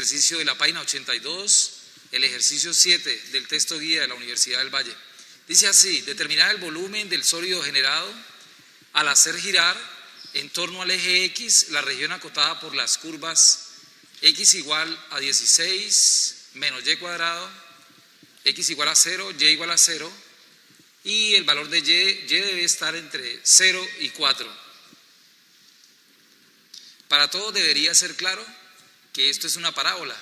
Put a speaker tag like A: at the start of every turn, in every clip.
A: ejercicio de la página 82, el ejercicio 7 del texto guía de la Universidad del Valle. Dice así: determinar el volumen del sólido generado al hacer girar en torno al eje X la región acotada por las curvas X igual a 16 menos Y cuadrado, X igual a 0, Y igual a 0, y el valor de Y debe estar entre 0 y 4. Para todos debería ser claro que esto es una parábola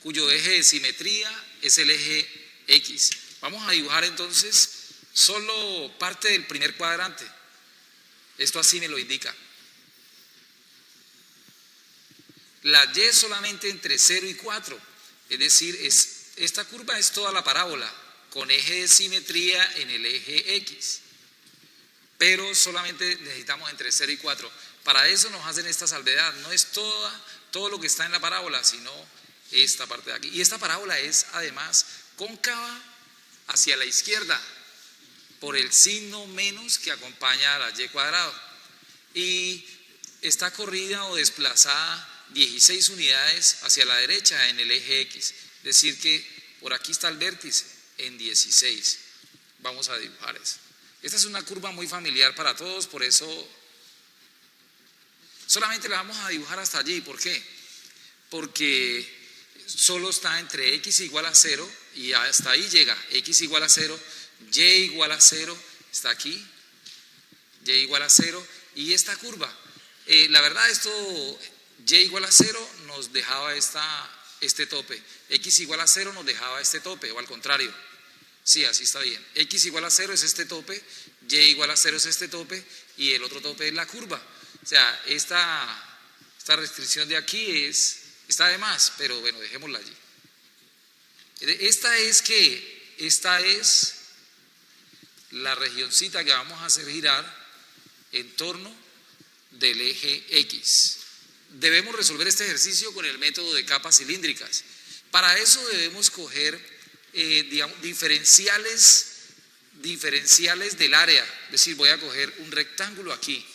A: cuyo eje de simetría es el eje X. Vamos a dibujar entonces solo parte del primer cuadrante. Esto así me lo indica. La Y solamente entre 0 y 4, es decir, esta curva es toda la parábola con eje de simetría en el eje X, pero solamente necesitamos entre 0 y 4. Para eso nos hacen esta salvedad, no es todo lo que está en la parábola, sino esta parte de aquí. Y esta parábola es además cóncava hacia la izquierda por el signo menos que acompaña a la Y cuadrado, y está corrida o desplazada 16 unidades hacia la derecha en el eje X, es decir que por aquí está el vértice en 16. Vamos a dibujar eso. Esta es una curva muy familiar para todos, por eso solamente la vamos a dibujar hasta allí. ¿Por qué? Porque solo está entre X igual a 0 y hasta ahí llega. X igual a 0, Y igual a 0, está aquí, Y igual a 0, y esta curva. La verdad, esto Y igual a 0 nos dejaba este tope, X igual a 0 nos dejaba este tope, o al contrario. Sí, así está bien. X igual a 0 es este tope, Y igual a 0 es este tope, y el otro tope es la curva. O sea, esta restricción de aquí está de más, pero bueno, dejémosla allí. Esta es la regioncita que vamos a hacer girar en torno del eje X. Debemos resolver este ejercicio con el método de capas cilíndricas. Para eso debemos coger digamos, diferenciales del área. Es decir, voy a coger un rectángulo aquí,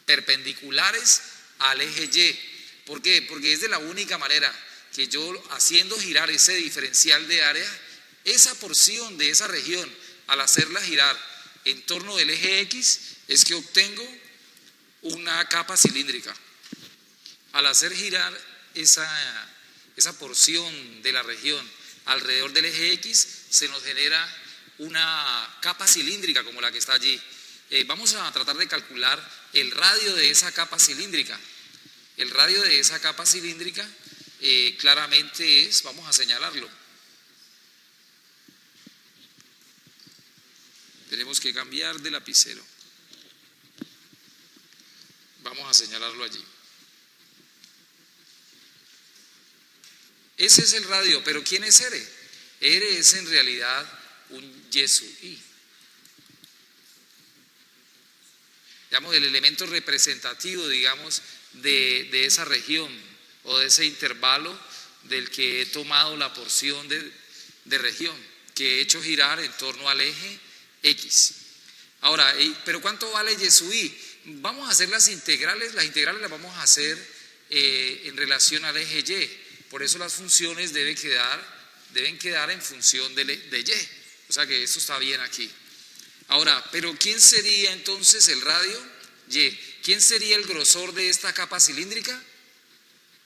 A: perpendiculares al eje Y. ¿Por qué? Porque es de la única manera que yo, haciendo girar ese diferencial de área, esa porción de esa región, al hacerla girar en torno del eje X, es que obtengo una capa cilíndrica. Al hacer girar esa porción de la región alrededor del eje X, se nos genera una capa cilíndrica como la que está allí. Vamos a tratar de calcular el radio de esa capa cilíndrica. El radio de esa capa cilíndrica claramente vamos a señalarlo. Tenemos que cambiar de lapicero. Vamos a señalarlo allí. Ese es el radio, pero ¿quién es R? R es en realidad un Y sub I. Digamos, el elemento representativo, digamos, de esa región o de ese intervalo del que he tomado la porción de región que he hecho girar en torno al eje X. Ahora, ¿pero cuánto vale Y sub I? Vamos a hacer las integrales las vamos a hacer en relación al eje Y. Por eso las funciones deben quedar en función de Y. O sea que esto está bien aquí. Ahora, ¿pero quién sería entonces el radio? Y. ¿Quién sería el grosor de esta capa cilíndrica?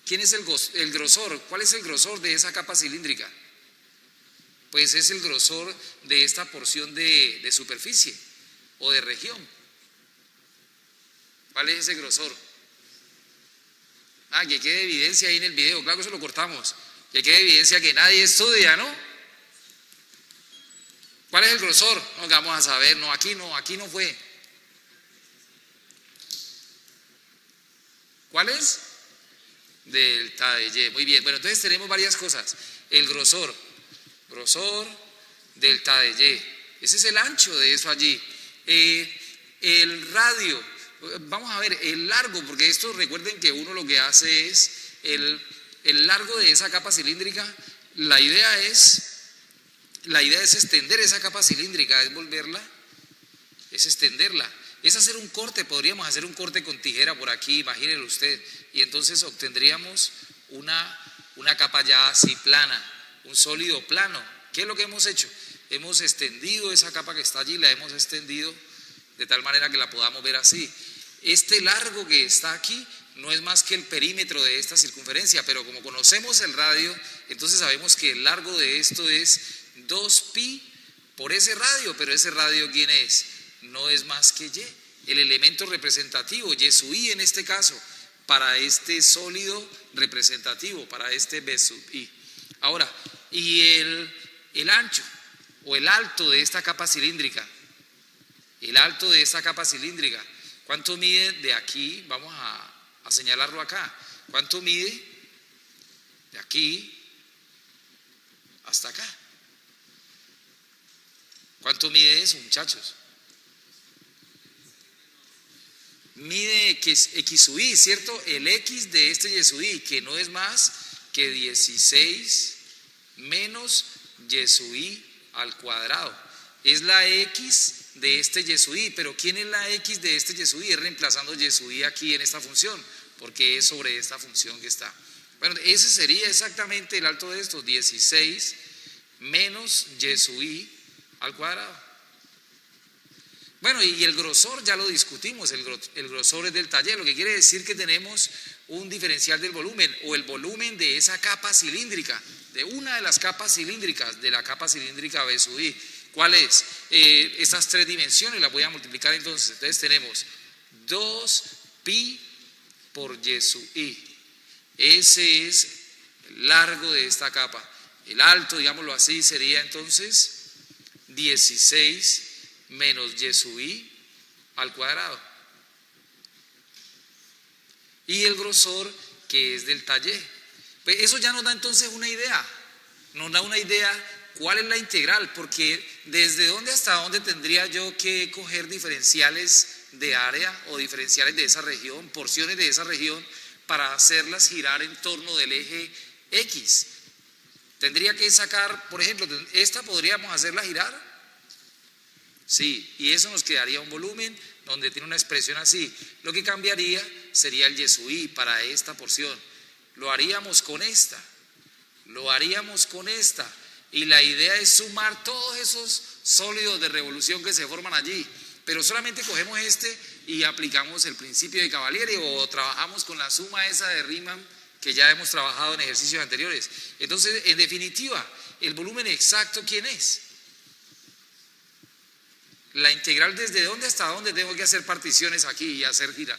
A: ¿Quién es el grosor? ¿Cuál es el grosor de esa capa cilíndrica? Pues es el grosor de esta porción de superficie o de región. ¿Cuál es ese grosor? Que quede evidencia ahí en el video. Claro que eso lo cortamos. Que quede evidencia que nadie estudia, ¿no? ¿Cuál es el grosor? No, que vamos a saber. No, aquí no fue. ¿Cuál es? Delta de Y. Muy bien. Bueno, entonces tenemos varias cosas. El grosor, delta de Y. Ese es el ancho de eso allí. El radio. Vamos a ver el largo, porque esto recuerden que uno lo que hace es el largo de esa capa cilíndrica. La idea es extender esa capa cilíndrica, es extenderla. es hacer un corte, podríamos hacer un corte con tijera por aquí, imagínelo usted, y entonces obtendríamos una capa ya así plana, un sólido plano. ¿Qué es lo que hemos hecho? Hemos extendido esa capa que está allí, la hemos extendido de tal manera que la podamos ver así. Este largo que está aquí no es más que el perímetro de esta circunferencia, pero como conocemos el radio, entonces sabemos que el largo de esto es 2pi por ese radio, pero ese radio ¿quién es? No es más que y, el elemento representativo, y sub i en este caso, para este sólido representativo, para este b sub i. Ahora, y el ancho o el alto de esta capa cilíndrica, el alto de esta capa cilíndrica, ¿cuánto mide de aquí? Vamos a señalarlo acá. ¿Cuánto mide de aquí hasta acá? ¿Cuánto mide eso, muchachos? Mide x sub i, ¿cierto? El x de este y sub i, que no es más que 16 menos y sub i al cuadrado. Es la x de este y sub i, pero ¿quién es la x de este y sub i? Es reemplazando y sub i aquí en esta función, porque es sobre esta función que está. Bueno, ese sería exactamente el alto de estos, 16 menos y sub i al cuadrado. Bueno, y el grosor ya lo discutimos, el grosor es del taller, lo que quiere decir que tenemos un diferencial del volumen, o el volumen de esa capa cilíndrica, de una de las capas cilíndricas, de la capa cilíndrica B sub i. ¿Cuál es? Estas tres dimensiones las voy a multiplicar entonces. Entonces tenemos 2pi por y sub i. Ese es el largo de esta capa. El alto, digámoslo así, sería entonces 16 menos y sub i al cuadrado. Y el grosor, que es del taller. Pues eso ya nos da entonces una idea. Nos da una idea cuál es la integral, porque desde dónde hasta dónde tendría yo que coger diferenciales de área o diferenciales de esa región, porciones de esa región, para hacerlas girar en torno del eje X. Tendría que sacar, por ejemplo, esta podríamos hacerla girar. Sí, y eso nos quedaría un volumen donde tiene una expresión así. Lo que cambiaría sería el y sub i para esta porción. Lo haríamos con esta, y la idea es sumar todos esos sólidos de revolución que se forman allí, pero solamente cogemos este y aplicamos el principio de Cavalieri o trabajamos con la suma esa de Riemann que ya hemos trabajado en ejercicios anteriores. Entonces, en definitiva, el volumen exacto, ¿quién es? La integral, ¿desde dónde hasta dónde tengo que hacer particiones aquí y hacer girar?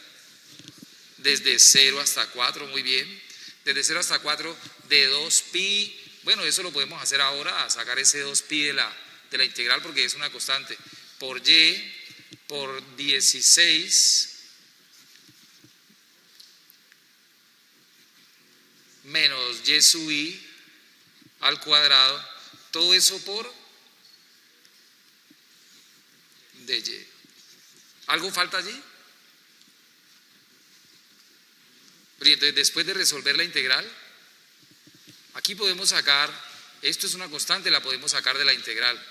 A: Desde 0 hasta 4, muy bien. Desde 0 hasta 4 de 2pi, bueno, eso lo podemos hacer ahora, a sacar ese 2pi de la integral porque es una constante, por y por 16 menos y sub i al cuadrado, todo eso por de y. ¿Algo falta allí? Entonces, después de resolver la integral, aquí podemos sacar, esto es una constante, la podemos sacar de la integral.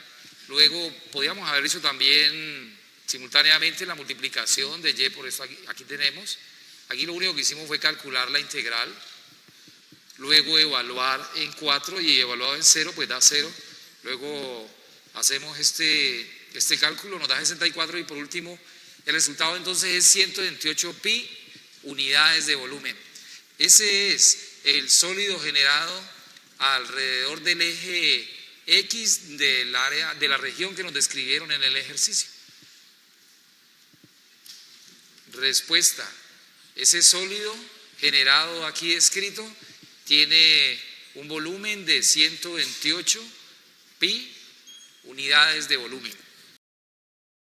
A: Luego, podríamos haber hecho también simultáneamente la multiplicación de y por esto aquí tenemos. Aquí lo único que hicimos fue calcular la integral, luego evaluar en 4 y evaluado en 0, pues da 0. Luego hacemos este cálculo, nos da 64 y por último el resultado entonces es 128 pi unidades de volumen. Ese es el sólido generado alrededor del eje X del área, de la región que nos describieron en el ejercicio. Respuesta: ese sólido generado aquí escrito tiene un volumen de 128 pi unidades de volumen.